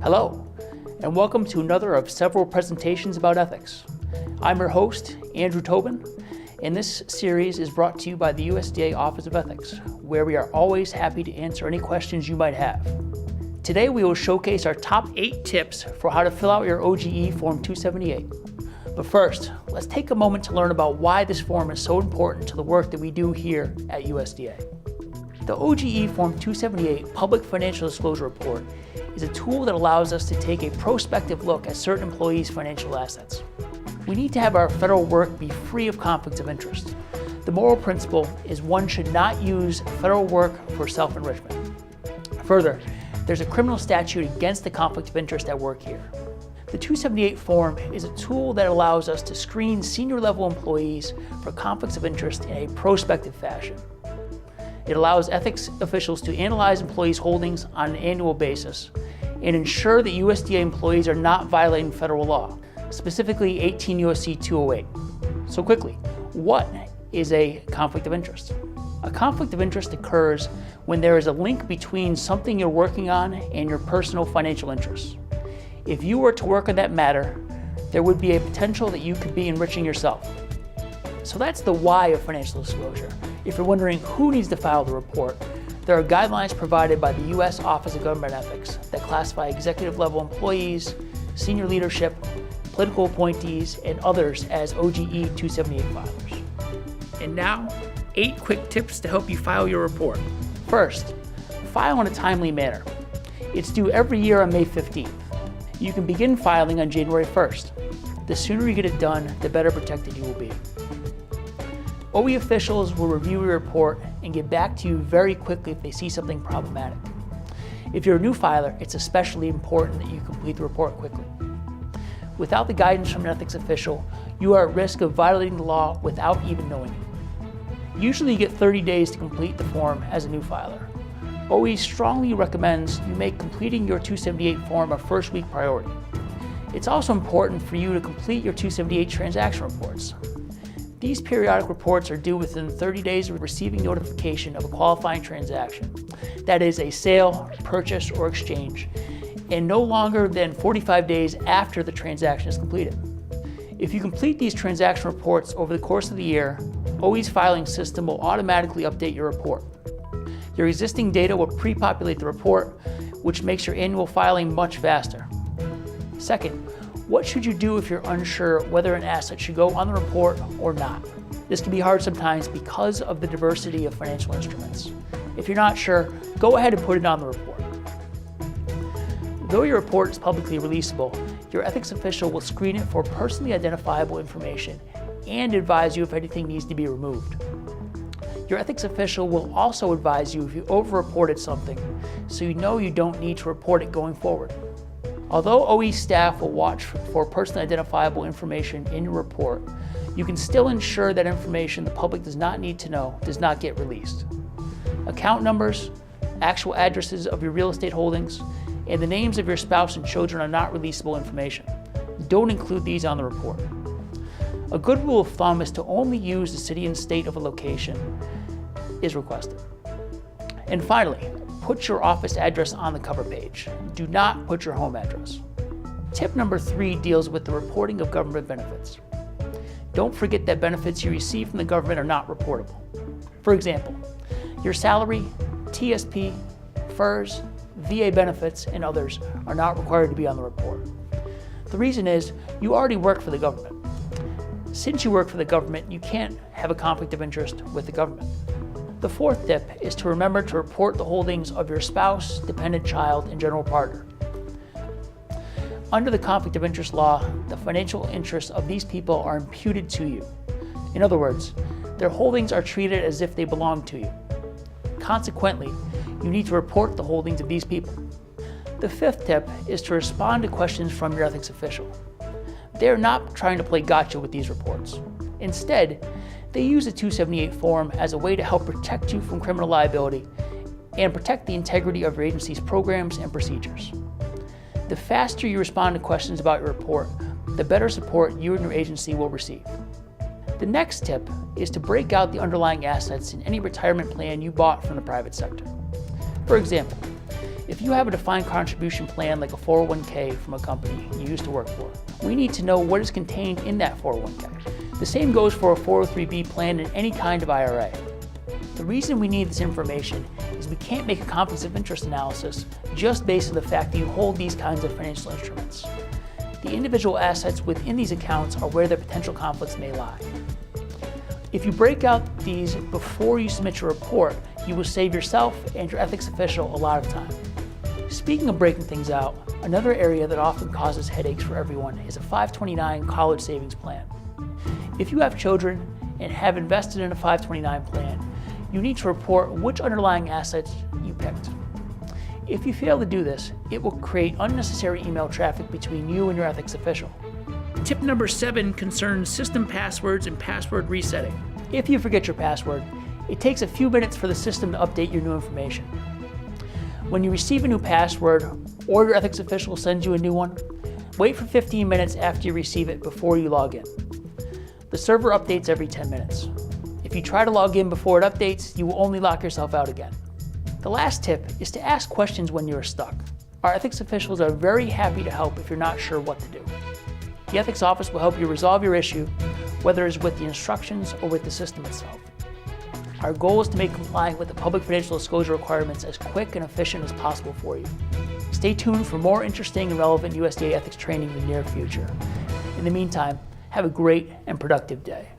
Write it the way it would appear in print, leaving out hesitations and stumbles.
Hello, and welcome to another of several presentations about ethics. I'm your host, Andrew Tobin, and this series is brought to you by the USDA Office of Ethics, where we are always happy to answer any questions you might have. Today we will showcase our top 8 tips for how to fill out your OGE Form 278. But first, let's take a moment to learn about why this form is so important to the work that we do here at USDA. The OGE Form 278 Public Financial Disclosure Report is a tool that allows us to take a prospective look at certain employees' financial assets. We need to have our federal work be free of conflicts of interest. The moral principle is one should not use federal work for self-enrichment. Further, there's a criminal statute against the conflict of interest at work here. The 278 form is a tool that allows us to screen senior level employees for conflicts of interest in a prospective fashion. It allows ethics officials to analyze employees' holdings on an annual basis and ensure that USDA employees are not violating federal law, specifically 18 U.S.C. 208. So quickly, what is a conflict of interest? A conflict of interest occurs when there is a link between something you're working on and your personal financial interests. If you were to work on that matter, there would be a potential that you could be enriching yourself. So that's the why of financial disclosure. If you're wondering who needs to file the report, there are guidelines provided by the U.S. Office of Government Ethics that classify executive level employees, senior leadership, political appointees, and others as OGE 278 filers. And now, 8 quick tips to help you file your report. First, file in a timely manner. It's due every year on May 15th. You can begin filing on January 1st. The sooner you get it done, the better protected you will be. OE officials will review your report and get back to you very quickly if they see something problematic. If you're a new filer, it's especially important that you complete the report quickly. Without the guidance from an ethics official, you are at risk of violating the law without even knowing it. Usually you get 30 days to complete the form as a new filer. OE strongly recommends you make completing your 278 form a first week priority. It's also important for you to complete your 278 transaction reports. These periodic reports are due within 30 days of receiving notification of a qualifying transaction, that is a sale, purchase, or exchange, and no longer than 45 days after the transaction is completed. If you complete these transaction reports over the course of the year, OE's filing system will automatically update your report. Your existing data will pre-populate the report, which makes your annual filing much faster. Second, what should you do if you're unsure whether an asset should go on the report or not? This can be hard sometimes because of the diversity of financial instruments. If you're not sure, go ahead and put it on the report. Though your report is publicly releasable, your ethics official will screen it for personally identifiable information and advise you if anything needs to be removed. Your ethics official will also advise you if you over-reported something, so you know you don't need to report it going forward. Although OE staff will watch for personally identifiable information in your report, you can still ensure that information the public does not need to know does not get released. Account numbers, actual addresses of your real estate holdings, and the names of your spouse and children are not releasable information. Don't include these on the report. A good rule of thumb is to only use the city and state of a location is requested. And finally, put your office address on the cover page. Do not put your home address. Tip number 3 deals with the reporting of government benefits. Don't forget that benefits you receive from the government are not reportable. For example, your salary, TSP, FERS, VA benefits, and others are not required to be on the report. The reason is you already work for the government. Since you work for the government, you can't have a conflict of interest with the government. The 4th tip is to remember to report the holdings of your spouse, dependent child, and general partner. Under the conflict of interest law, the financial interests of these people are imputed to you. In other words, their holdings are treated as if they belong to you. Consequently, you need to report the holdings of these people. The 5th tip is to respond to questions from your ethics official. They are not trying to play gotcha with these reports. Instead, they use the 278 form as a way to help protect you from criminal liability and protect the integrity of your agency's programs and procedures. The faster you respond to questions about your report, the better support you and your agency will receive. The next tip is to break out the underlying assets in any retirement plan you bought from the private sector. For example, if you have a defined contribution plan like a 401k from a company you used to work for, we need to know what is contained in that 401k. The same goes for a 403b plan in any kind of IRA. The reason we need this information is we can't make a conflicts of interest analysis just based on the fact that you hold these kinds of financial instruments. The individual assets within these accounts are where the potential conflicts may lie. If you break out these before you submit your report, you will save yourself and your ethics official a lot of time. Speaking of breaking things out, another area that often causes headaches for everyone is a 529 college savings plan. If you have children and have invested in a 529 plan, you need to report which underlying assets you picked. If you fail to do this, it will create unnecessary email traffic between you and your ethics official. Tip number 7 concerns system passwords and password resetting. If you forget your password, it takes a few minutes for the system to update your new information. When you receive a new password or your ethics official sends you a new one, wait for 15 minutes after you receive it before you log in. The server updates every 10 minutes. If you try to log in before it updates, you will only lock yourself out again. The last tip is to ask questions when you are stuck. Our ethics officials are very happy to help if you're not sure what to do. The ethics office will help you resolve your issue, whether it's with the instructions or with the system itself. Our goal is to make complying with the public financial disclosure requirements as quick and efficient as possible for you. Stay tuned for more interesting and relevant USDA ethics training in the near future. In the meantime, have a great and productive day.